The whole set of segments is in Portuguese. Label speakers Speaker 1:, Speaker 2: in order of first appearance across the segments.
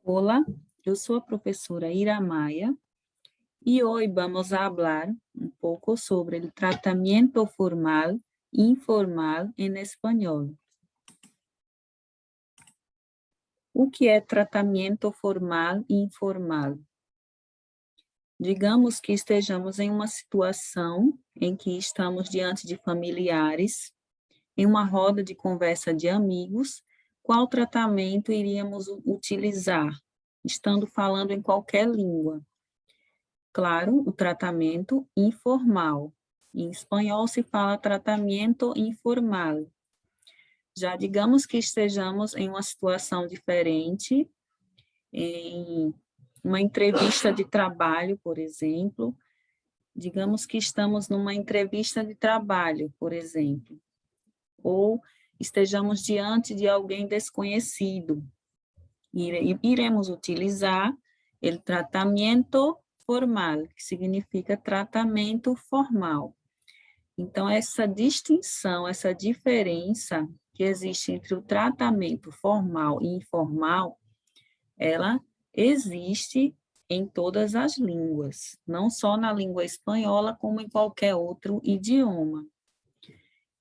Speaker 1: Olá, eu sou a professora Ira Maia e hoje vamos a hablar um pouco sobre o tratamento formal e informal em espanhol. O que é tratamento formal e informal? Digamos que estejamos em uma situação em que estamos diante de familiares, em uma roda de conversa de amigos, qual tratamento iríamos utilizar, estando falando em qualquer língua? Claro, o tratamento informal. Em espanhol se fala tratamento informal. Já digamos que estejamos em uma situação diferente, em uma entrevista de trabalho, por exemplo. Digamos que estamos numa entrevista de trabalho, por exemplo, ou estejamos diante de alguém desconhecido. Iremos utilizar o tratamento formal, que significa tratamento formal. Então, essa distinção, essa diferença que existe entre o tratamento formal e informal, ela existe em todas as línguas, não só na língua espanhola, como em qualquer outro idioma.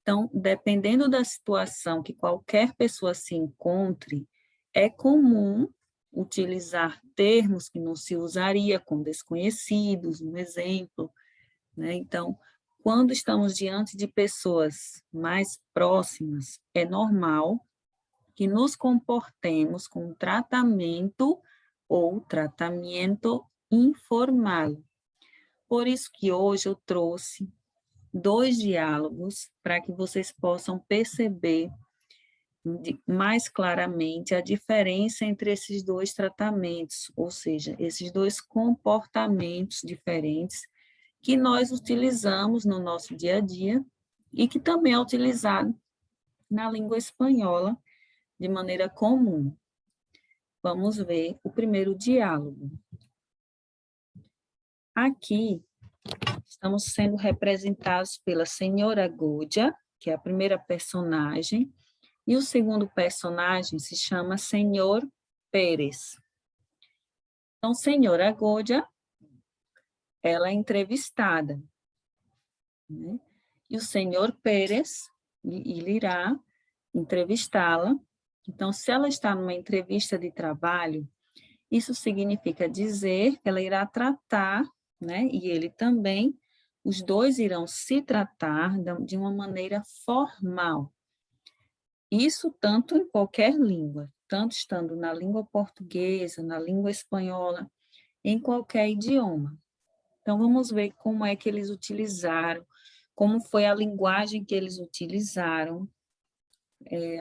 Speaker 1: Então, dependendo da situação que qualquer pessoa se encontre, é comum utilizar termos que não se usaria com desconhecidos, um exemplo, né? Então, quando estamos diante de pessoas mais próximas, é normal que nos comportemos com tratamento ou tratamento informal. Por isso que hoje eu trouxe 2 diálogos para que vocês possam perceber mais claramente a diferença entre esses 2 tratamentos, ou seja, esses 2 comportamentos diferentes que nós utilizamos no nosso dia a dia e que também é utilizado na língua espanhola de maneira comum. Vamos ver o primeiro diálogo. Aqui, estamos sendo representados pela senhora Godia, que é a primeira personagem, e o segundo personagem se chama Senhor Pérez. Então, senhora Godia, ela é entrevistada, né? E o senhor Pérez, ele irá entrevistá-la. Então, se ela está numa entrevista de trabalho, isso significa dizer que ela irá tratar, né? E ele também, os dois irão se tratar de uma maneira formal. Isso tanto em qualquer língua, tanto estando na língua portuguesa, na língua espanhola, em qualquer idioma. Então, vamos ver como é que eles utilizaram, como foi a linguagem que eles utilizaram,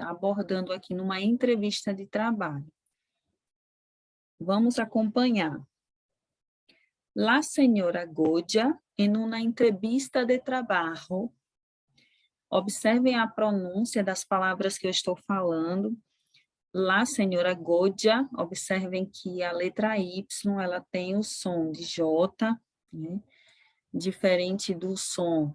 Speaker 1: abordando aqui numa entrevista de trabalho. Vamos acompanhar. La señora Godia, en una entrevista de trabajo. Observem a pronúncia das palavras que eu estou falando. La señora Godia, observem que a letra Y, ela tem o som de J, né? Diferente do som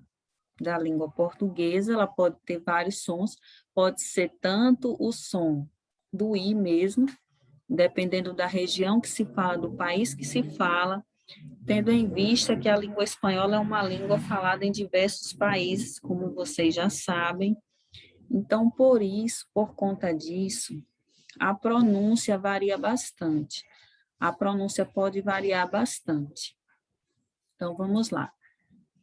Speaker 1: da língua portuguesa, ela pode ter vários sons, pode ser tanto o som do I mesmo, dependendo da região que se fala, do país que se fala, tendo em vista que a língua espanhola é uma língua falada em diversos países, como vocês já sabem. Então, por isso, por conta disso, a pronúncia varia bastante. A pronúncia pode variar bastante. Então, vamos lá.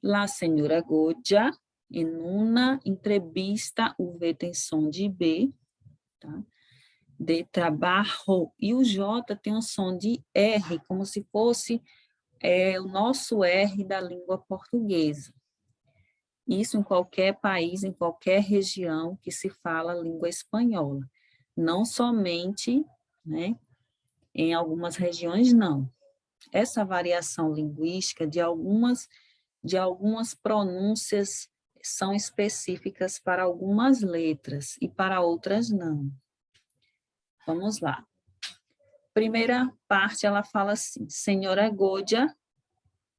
Speaker 1: La señora Godia, em uma entrevista, o V tem som de B, tá? De trabalho, e o J tem um som de R, como se fosse o nosso R da língua portuguesa. Isso em qualquer país, em qualquer região que se fala a língua espanhola. Não somente, né, em algumas regiões, não. Essa variação linguística de algumas pronúncias são específicas para algumas letras e para outras não. Vamos lá. Primeira parte, ela fala assim, senhora Godia,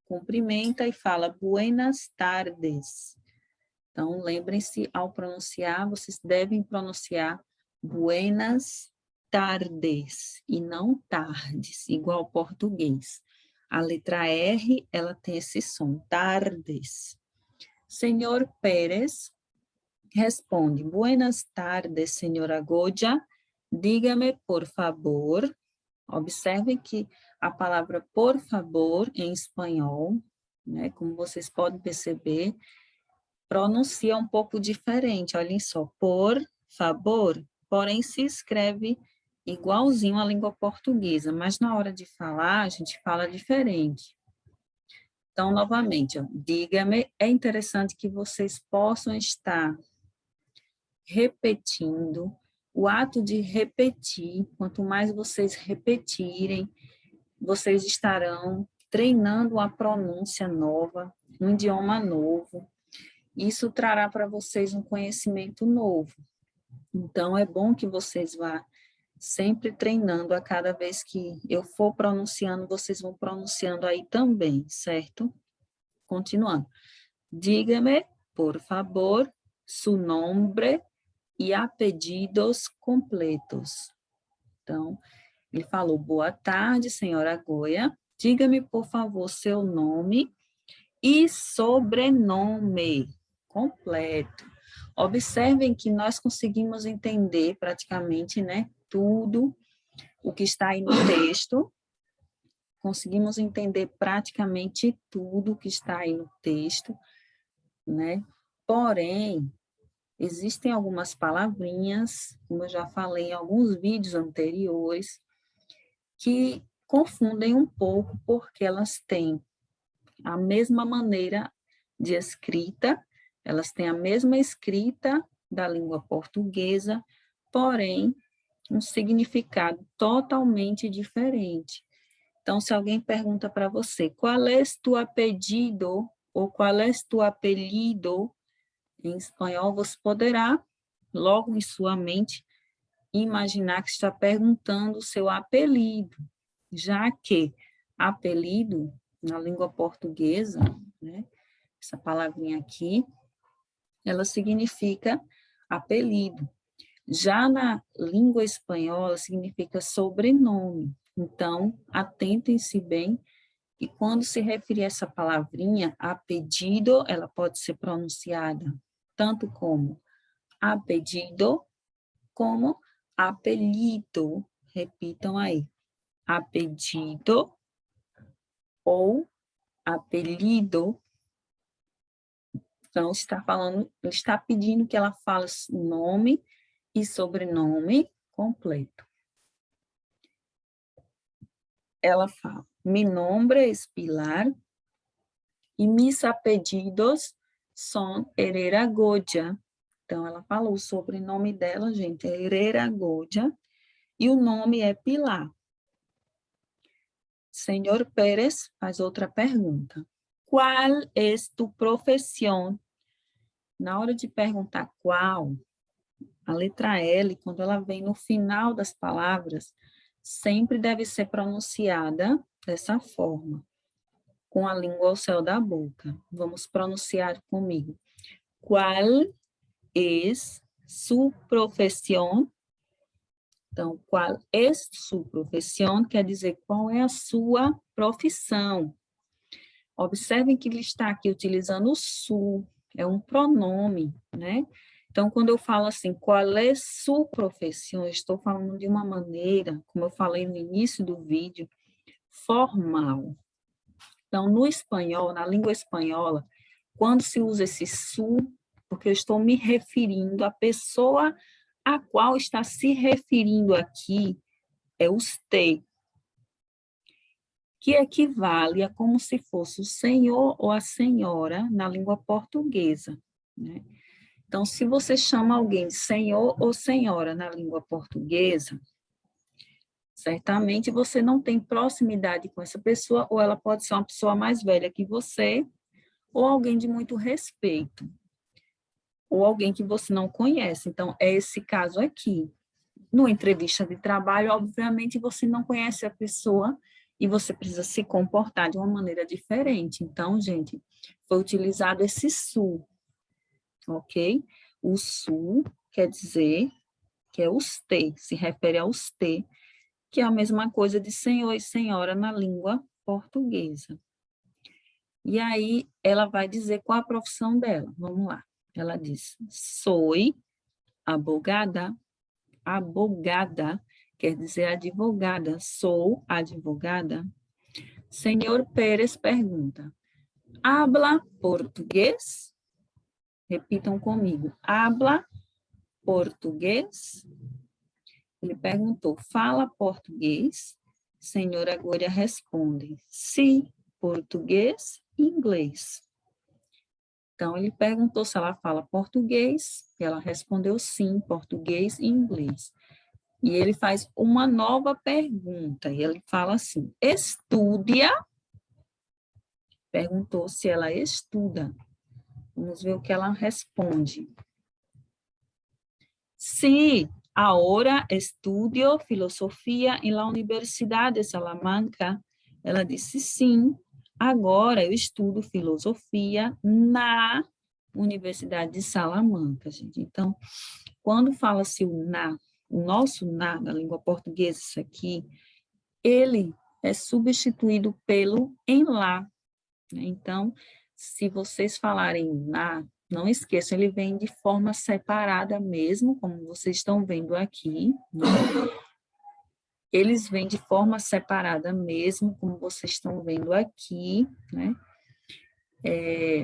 Speaker 1: cumprimenta e fala, buenas tardes. Então, lembrem-se, ao pronunciar, vocês devem pronunciar buenas tardes e não tardes, igual ao português. A letra R, ela tem esse som, tardes. Senhor Pérez responde, buenas tardes, senhora Goya, dígame, por favor. Observem que a palavra por favor, em espanhol, né, como vocês podem perceber, pronuncia um pouco diferente, olhem só, por favor, porém se escreve igualzinho à língua portuguesa, mas na hora de falar, a gente fala diferente. Então, novamente, diga-me, é interessante que vocês possam estar repetindo. O ato de repetir, quanto mais vocês repetirem, vocês estarão treinando a pronúncia nova, um idioma novo. Isso trará para vocês um conhecimento novo. Então, é bom que vocês vá sempre treinando a cada vez que eu for pronunciando, vocês vão pronunciando aí também, certo? Continuando. Dígame, por favor, su nombre e apellidos completos. Então, ele falou, boa tarde, senhora Goya. Diga-me, por favor, seu nome e sobrenome completo. Observem que nós conseguimos entender praticamente, né, tudo o que está aí no texto. Conseguimos entender praticamente tudo o que está aí no texto, né? Porém, existem algumas palavrinhas, como eu já falei em alguns vídeos anteriores, que confundem um pouco porque elas têm a mesma maneira de escrita, elas têm a mesma escrita da língua portuguesa, porém, um significado totalmente diferente. Então, se alguém pergunta para você, qual é tu apellido, ou qual é tu apelido, em espanhol, você poderá, logo em sua mente, imaginar que está perguntando o seu apelido, já que apelido, na língua portuguesa, né, essa palavrinha aqui, ela significa apelido. Já na língua espanhola, significa sobrenome. Então, atentem-se bem, e quando se referir a essa palavrinha, apelido, ela pode ser pronunciada tanto como apelido, como apelido. Repitam aí. Apelido ou apelido. Então, está pedindo que ela fale nome e sobrenome completo. Ela fala, mi nombre es Pilar e mis apellidos son Herrera Goya. Então, ela falou o sobrenome dela, gente, é Herrera Goya, e o nome é Pilar. Senhor Pérez faz outra pergunta. Qual é tu profissão? Na hora de perguntar qual, a letra L, quando ela vem no final das palavras, sempre deve ser pronunciada dessa forma, com a língua ao céu da boca. Vamos pronunciar comigo. Qual é su profissão? Então, qual é su profissão quer dizer qual é a sua profissão. Observem que ele está aqui utilizando o su, é um pronome, né? Então, quando eu falo assim, qual é sua profissão, eu estou falando de uma maneira, como eu falei no início do vídeo, formal. Então, no espanhol, na língua espanhola, quando se usa esse su, porque eu estou me referindo à pessoa a qual está se referindo aqui, é usted, que equivale a como se fosse o senhor ou a senhora na língua portuguesa, né? Então, se você chama alguém de senhor ou senhora na língua portuguesa, certamente você não tem proximidade com essa pessoa, ou ela pode ser uma pessoa mais velha que você, ou alguém de muito respeito, ou alguém que você não conhece. Então, é esse caso aqui. Numa entrevista de trabalho, obviamente, você não conhece a pessoa e você precisa se comportar de uma maneira diferente. Então, gente, foi utilizado esse su, ok? O su quer dizer que é usted, se refere a usted, que é a mesma coisa de senhor e senhora na língua portuguesa. E aí, ela vai dizer qual a profissão dela. Vamos lá. Ela diz, soy abogada. Abogada quer dizer advogada. Sou advogada. Senhor Pérez pergunta, habla português? Repitam comigo. Habla português? Ele perguntou, fala português? Senhora Glória responde, sim, português e inglês. Então, ele perguntou se ela fala português, e ela respondeu sim, português e inglês. E ele faz uma nova pergunta, e ele fala assim, estudia? Perguntou se ela estuda. Vamos ver o que ela responde. Sí, ahora estudio filosofia em la Universidade de Salamanca. Ela disse sim, agora eu estudo filosofia na Universidade de Salamanca, gente. Então, quando fala-se o nosso na, na língua portuguesa, isso aqui, ele é substituído pelo em lá. Então, se vocês falarem na, não esqueçam, ele vem de forma separada mesmo, como vocês estão vendo aqui, né? Eles vêm de forma separada mesmo, como vocês estão vendo aqui, né?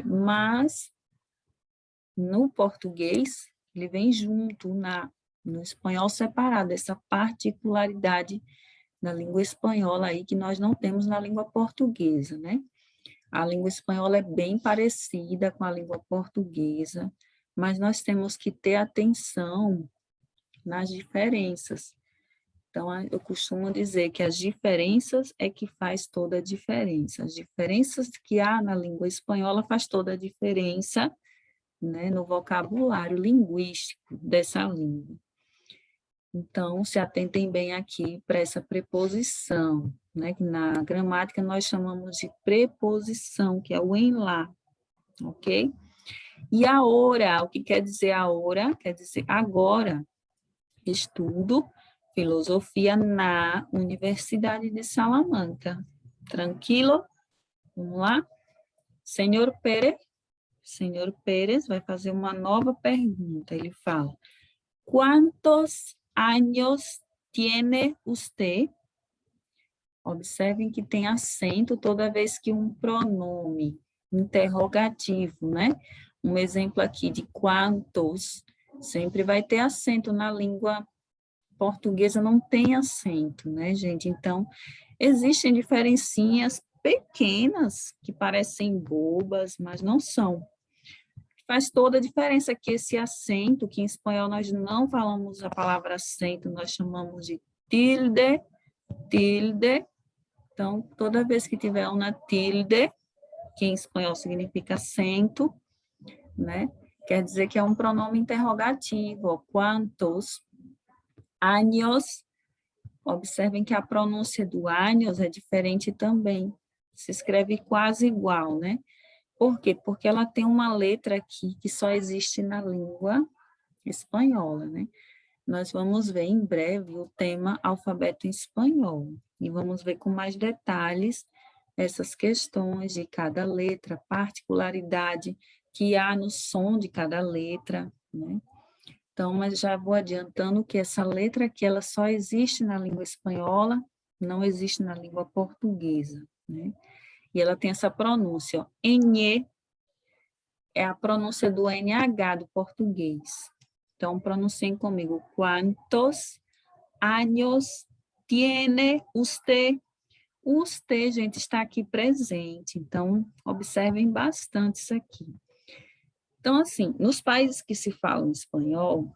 Speaker 1: Mas, no português, ele vem junto, no espanhol separado, essa particularidade da língua espanhola aí que nós não temos na língua portuguesa, né? A língua espanhola é bem parecida com a língua portuguesa, mas nós temos que ter atenção nas diferenças. Então, eu costumo dizer que as diferenças é que faz toda a diferença. As diferenças que há na língua espanhola faz toda a diferença, né, no vocabulário linguístico dessa língua. Então, se atentem bem aqui para essa preposição, né, que na gramática nós chamamos de preposição, que é o em lá, ok? E a hora, o que quer dizer a hora? Quer dizer agora. Estudo filosofia na Universidade de Salamanca. Tranquilo? Vamos lá? Senhor Pérez vai fazer uma nova pergunta. Ele fala, quantos anos tiene usted? Observem que tem acento toda vez que um pronome interrogativo, né? Um exemplo aqui de quantos, sempre vai ter acento na língua portuguesa, não tem acento, né, gente? Então, existem diferencinhas pequenas que parecem bobas, mas não são. Faz toda a diferença que esse acento, que em espanhol nós não falamos a palavra acento, nós chamamos de tilde, tilde. Então, toda vez que tiver uma tilde, que em espanhol significa acento, né? Quer dizer que é um pronome interrogativo. Quantos anos? Observem que a pronúncia do anos é diferente também. Se escreve quase igual, né? Por quê? Porque ela tem uma letra aqui que só existe na língua espanhola, né? Nós vamos ver em breve o tema alfabeto em espanhol e vamos ver com mais detalhes essas questões de cada letra, particularidade que há no som de cada letra, né? Então, mas já vou adiantando que essa letra aqui, ela só existe na língua espanhola, não existe na língua portuguesa, né? E ela tem essa pronúncia, ó, NE, é a pronúncia do NH do português. Então, pronunciem comigo. Quantos anos tiene usted? Usted, gente, está aqui presente. Então, observem bastante isso aqui. Então, assim, nos países que se falam espanhol,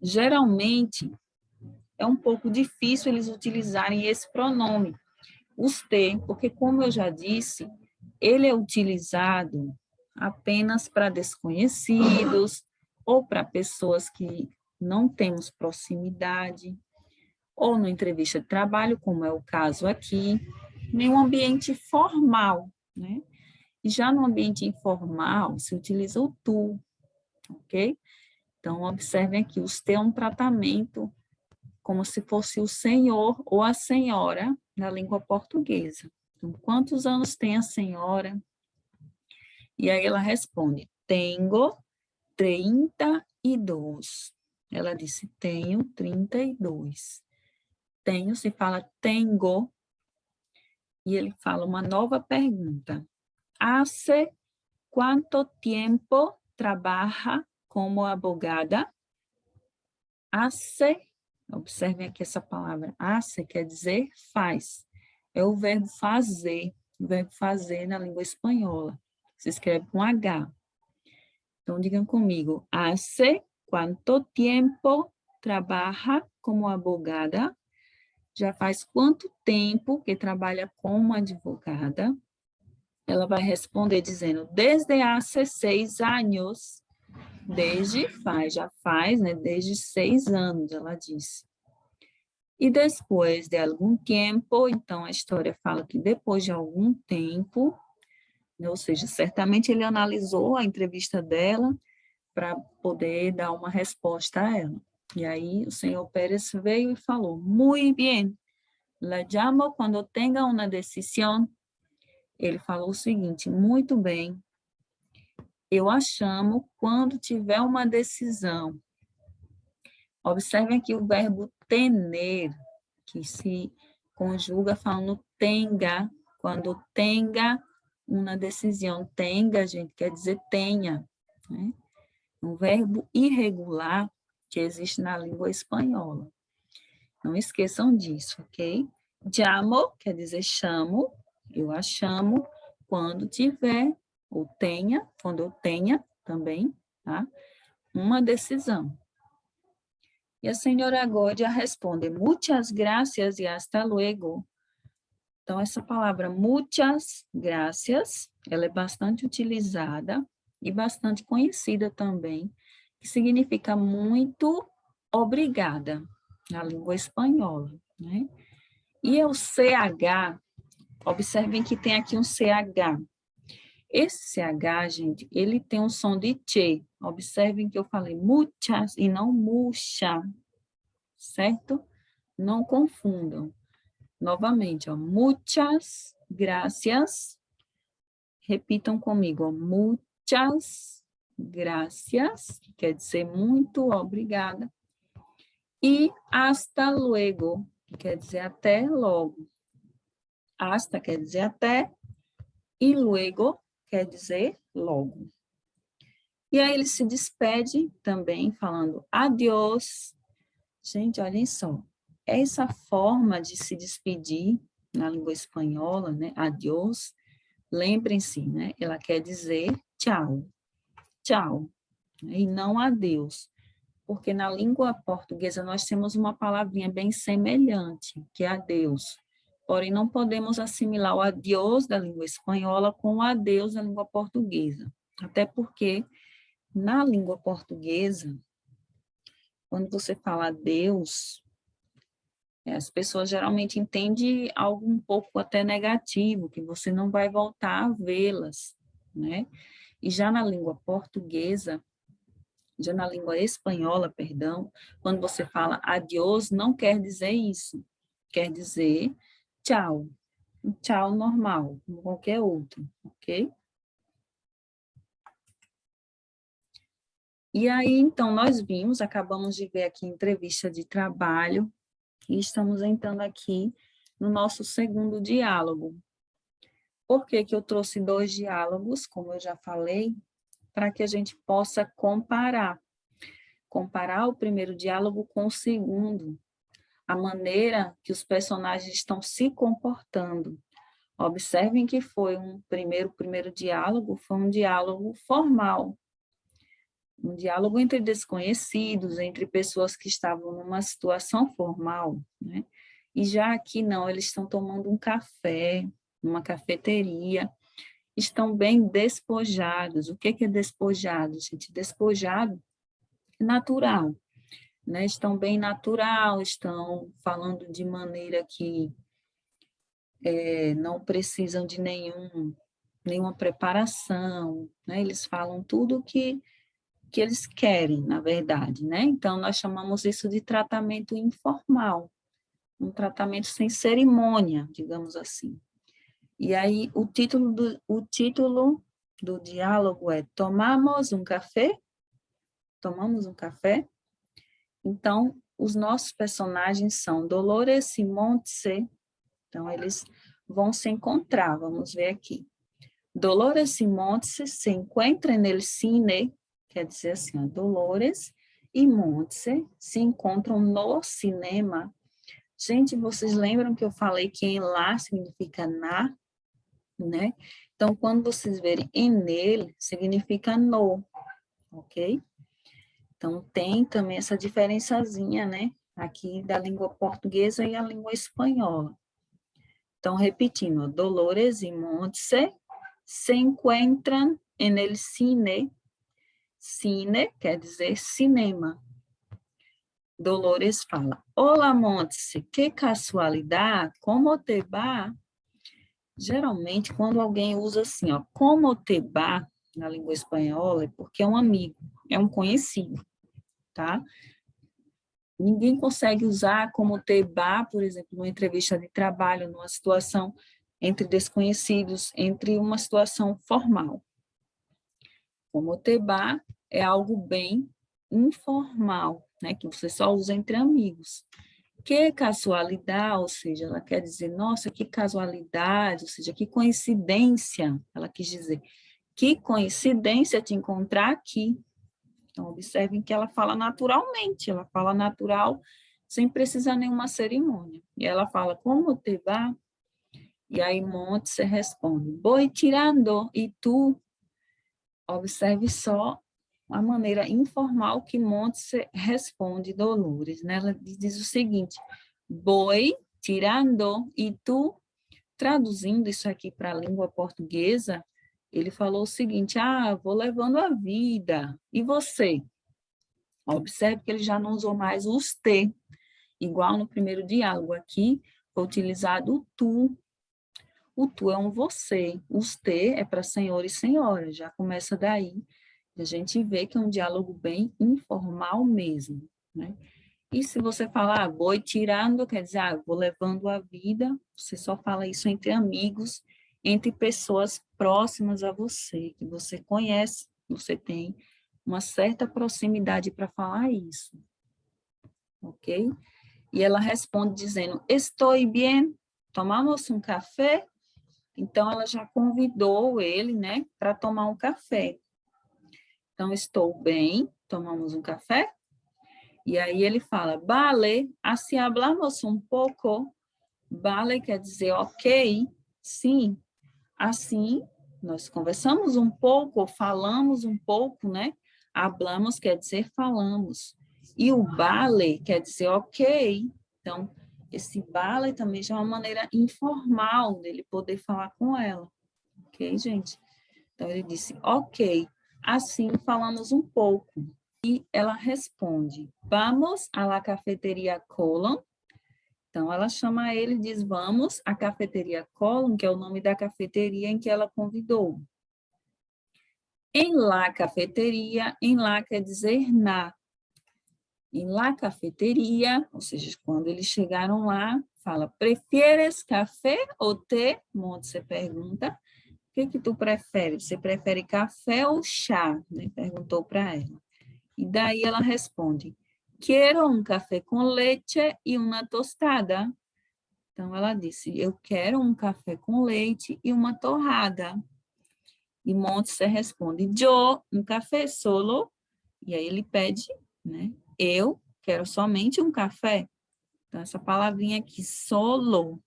Speaker 1: geralmente é um pouco difícil eles utilizarem esse pronome, usted, porque, como eu já disse, ele é utilizado apenas para desconhecidos ou para pessoas que não temos proximidade, ou na entrevista de trabalho, como é o caso aqui, em um ambiente formal, né? E já no ambiente informal, se utiliza o tu, ok? Então, observem aqui, os T é um tratamento como se fosse o senhor ou a senhora na língua portuguesa. Então, quantos anos tem a senhora? E aí ela responde, tenho 32. Ela disse, tenho 32. Tenho se fala tengo, e ele fala uma nova pergunta. Hace quanto tempo trabalha como abogada? Hace, observem aqui essa palavra, hace quer dizer faz. É o verbo fazer na língua espanhola. Se escreve com H. Então, digam comigo, hace quanto tempo trabalha como abogada? Já faz quanto tempo que trabalha como advogada? Ela vai responder dizendo, desde há 6 anos. Desde faz, já faz, né? Desde 6 anos, ela disse. E depois de algum tempo, então a história fala que depois de algum tempo, né, ou seja, certamente ele analisou a entrevista dela para poder dar uma resposta a ela. E aí o senhor Pérez veio e falou, muito bem, la llamo quando tenga uma decisão. Ele falou o seguinte, muito bem, eu a chamo quando tiver uma decisão. Observem aqui o verbo tener, que se conjuga falando tenga, quando tenga uma decisão. Tenga, gente, quer dizer tenha, né? Um verbo irregular que existe na língua espanhola. Não esqueçam disso, ok? Llamo quer dizer chamo, eu a chamo quando tiver, ou tenha, quando eu tenha também, tá? Uma decisão. E a senhora Godia responde, muchas gracias y hasta luego. Então, essa palavra muchas gracias, ela é bastante utilizada e bastante conhecida também, que significa muito obrigada, na língua espanhola, né? E o CH, observem que tem aqui um CH. Esse CH, gente, ele tem um som de che. Observem que eu falei muchas e não mucha, certo? Não confundam. Novamente, ó, muchas gracias. Repitam comigo, ó, muchas gracias, que quer dizer muito obrigada. E hasta luego, que quer dizer até logo. Hasta quer dizer até e luego quer dizer logo. E aí ele se despede também falando adiós. Gente, olhem só. Essa forma de se despedir na língua espanhola, né? Adiós, lembrem-se, né? Ela quer dizer tchau, tchau, né? E não adeus. Porque na língua portuguesa nós temos uma palavrinha bem semelhante, que é adeus. Porém, não podemos assimilar o adiós da língua espanhola com o adeus da língua portuguesa. Até porque, na língua portuguesa, quando você fala adeus, as pessoas geralmente entendem algo um pouco até negativo, que você não vai voltar a vê-las, né? E já na língua portuguesa, já na língua espanhola, perdão, quando você fala adiós, não quer dizer isso. Quer dizer tchau. Um tchau normal, como qualquer outro, ok? E aí, então, nós vimos, acabamos de ver aqui entrevista de trabalho, e estamos entrando aqui no nosso segundo diálogo. Por que que eu trouxe 2 diálogos, como eu já falei? Para que a gente possa comparar. Comparar o primeiro diálogo com o segundo, a maneira que os personagens estão se comportando. Observem que foi o primeiro diálogo foi um diálogo formal, um diálogo entre desconhecidos, entre pessoas que estavam numa situação formal, né? E já aqui não, eles estão tomando um café, numa cafeteria, estão bem despojados. O que é despojado, gente? Despojado é natural, né? Estão bem natural, estão falando de maneira que não precisam de nenhuma preparação, né? Eles falam tudo que que eles querem, na verdade, né? Então, nós chamamos isso de tratamento informal, um tratamento sem cerimônia, digamos assim. E aí, o título do diálogo é Tomamos um café? Tomamos um café? Então, os nossos personagens são Dolores e Montse. Então, eles vão se encontrar, vamos ver aqui. Dolores e Montse se encontram no cine, quer dizer assim, ó, Dolores e Montse se encontram no cinema. Gente, vocês lembram que eu falei que em lá significa na, né? Então, quando vocês verem em ele, significa no, ok? Então, tem também essa diferençazinha, né? Aqui da língua portuguesa e a língua espanhola. Então, repetindo, Dolores y Montse se encontram en el cine. Cine quer dizer cinema. Dolores fala, Olá, Montse, que casualidade, como te va? Geralmente, quando alguém usa assim, ó, como te va, na língua espanhola, é porque é um amigo, é um conhecido, tá? Ninguém consegue usar como te va, por exemplo, numa entrevista de trabalho, numa situação entre desconhecidos, entre uma situação formal. Como te va é algo bem informal, né, que você só usa entre amigos. Que casualidade, ou seja, ela quer dizer, nossa, que casualidade, ou seja, que coincidência, ela quis dizer, que coincidência te encontrar aqui. Então, observem que ela fala naturalmente, ela fala natural, sem precisar nenhuma cerimônia. E ela fala, como te va? E aí Montse responde, voy tirando, e tu? Observe só a maneira informal que Montse responde Dolores, né? Ela diz o seguinte, voy tirando, e tu? Traduzindo isso aqui para a língua portuguesa, ele falou o seguinte, vou levando a vida, e você? Observe que ele já não usou mais os te, igual no primeiro diálogo aqui, foi utilizado o tu. O tu é um você, os te é para senhor e senhora, já começa daí. A gente vê que é um diálogo bem informal mesmo, né? E se você falar, vou tirando, quer dizer, vou levando a vida, você só fala isso entre amigos, entre pessoas próximas a você, que você conhece, você tem uma certa proximidade para falar isso, ok? E ela responde dizendo, estou bem, tomamos um café? Então, ela já convidou ele, né, para tomar um café. Então, estou bem, tomamos um café? E aí ele fala, vale, assim hablamos um pouco. Vale quer dizer ok, sim. Assim, nós conversamos um pouco, falamos um pouco, né? Hablamos quer dizer falamos. E o vale quer dizer ok. Então, esse vale também já é uma maneira informal dele poder falar com ela. Ok, gente? Então, ele disse, ok. Assim, falamos um pouco. E ela responde, vamos à la cafeteria Colon. Então, ela chama ele e diz, vamos à cafeteria Colon, que é o nome da cafeteria em que ela convidou. Em la cafeteria, em la quer dizer na. Em la cafeteria, ou seja, quando eles chegaram lá, fala, prefieres café ou té? Montse pergunta, o que tu prefere? Você prefere café ou chá? Né? Perguntou para ela. E daí ela responde, quero um café com leite e uma tostada. Então, ela disse, eu quero um café com leite e uma torrada. E Montse responde, yo, um café solo. E aí ele pede, né? Eu quero somente um café. Então, essa palavrinha aqui, solo,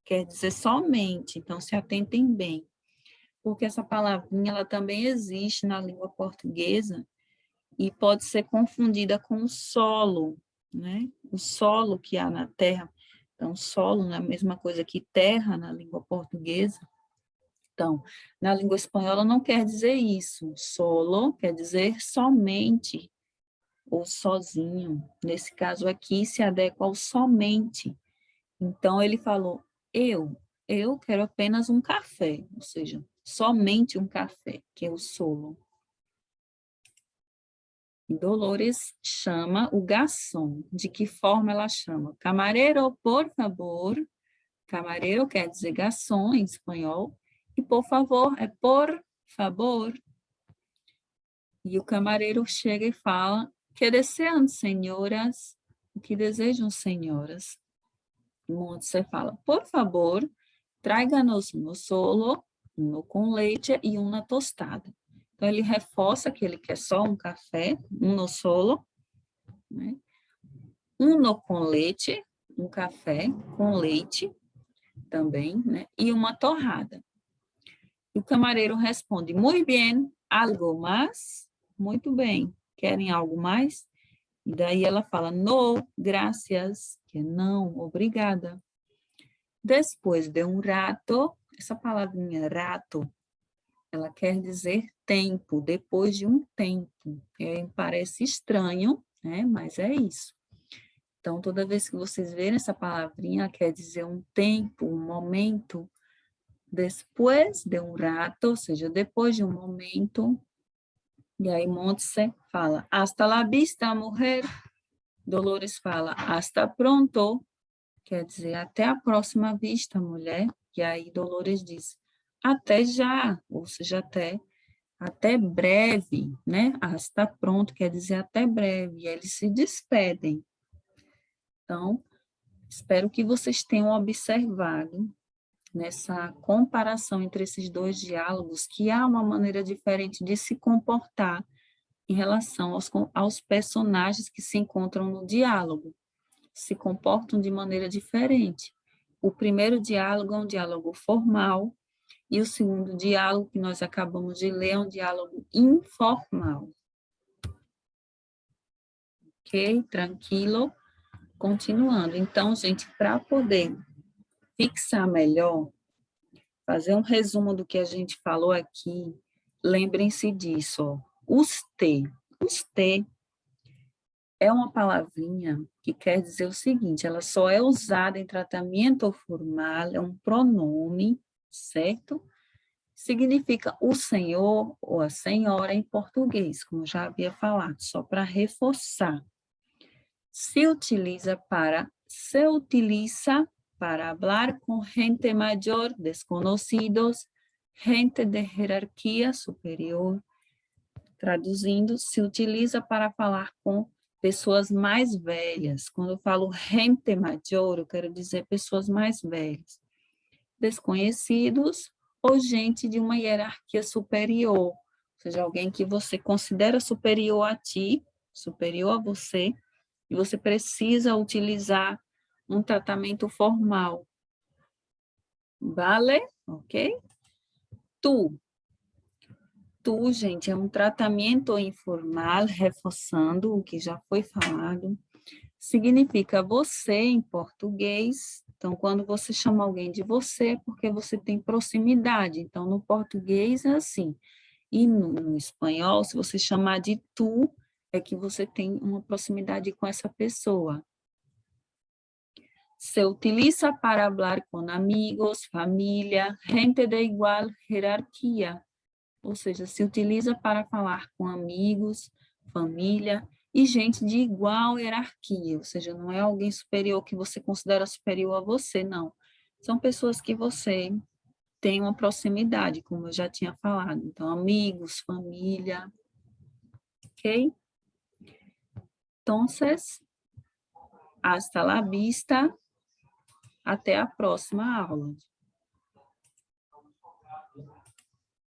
Speaker 1: quer dizer somente. Então, se atentem bem. Porque essa palavrinha, ela também existe na língua portuguesa e pode ser confundida com o solo, né? O solo que há na terra. Então, solo não é a mesma coisa que terra na língua portuguesa. Então, na língua espanhola não quer dizer isso. Solo quer dizer somente ou sozinho. Nesse caso aqui, se adequa ao somente. Então, ele falou, eu quero apenas um café, ou seja, somente um café, que é o solo. E Dolores chama o garçom. De que forma ela chama? Camarero, por favor. Camarero quer dizer garçom em espanhol. E por favor é por favor. E o camareiro chega e fala: que desejam, senhoras? O que desejam, senhoras? E Montse fala: por favor, tráiganos um solo, um com leite e uma tostada. Então, ele reforça que ele quer só um café, um solo, né? Um com leite, um café com leite também, né? E uma torrada. E o camareiro responde: muito bem, algo mais? Muito bem, querem algo mais? E daí ela fala: no, gracias, que não, obrigada. Depois de um rato, essa palavrinha rato, ela quer dizer tempo, depois de um tempo. Parece estranho, né? Mas é isso. Então, toda vez que vocês verem essa palavrinha, quer dizer um tempo, um momento. Depois de um rato, ou seja, depois de um momento. E aí Montse fala: hasta la vista, mujer. Dolores fala: hasta pronto. Quer dizer, até a próxima vista, mulher. E aí Dolores diz: até já, ou seja, até breve, né? Hasta pronto quer dizer até breve. E eles se despedem. Então, espero que vocês tenham observado nessa comparação entre esses dois diálogos que há uma maneira diferente de se comportar em relação aos personagens que se encontram no diálogo. Se comportam de maneira diferente. O primeiro diálogo é um diálogo formal e o segundo diálogo que nós acabamos de ler é um diálogo informal. Ok? Tranquilo? Continuando. Então, gente, para poder fixar melhor, fazer um resumo do que a gente falou aqui, lembrem-se disso, ó. Usted é uma palavrinha que quer dizer o seguinte: ela só é usada em tratamento formal, é um pronome, certo? Significa o senhor ou a senhora em português, como já havia falado, só para reforçar. Se utiliza para hablar com gente maior, desconhecidos, gente de hierarquia superior. Traduzindo, se utiliza para falar com pessoas mais velhas. Quando eu falo gente maior, eu quero dizer pessoas mais velhas. Desconhecidos ou gente de uma hierarquia superior, ou seja, alguém que você considera superior a ti, superior a você, e você precisa utilizar um tratamento formal. Vale? Ok? Tu, gente, é um tratamento informal, reforçando o que já foi falado. Significa você em português. Então, quando você chama alguém de você, é porque você tem proximidade. Então, no português é assim. E no espanhol, se você chamar de tu, é que você tem uma proximidade com essa pessoa. Se utiliza para falar com amigos, família, gente de igual hierarquia. Ou seja, se utiliza para falar com amigos, família e gente de igual hierarquia, ou seja, não é alguém superior que você considera superior a você, não. São pessoas que você tem uma proximidade, como eu já tinha falado. Então, amigos, família, ok? Então, hasta la vista, até a próxima aula.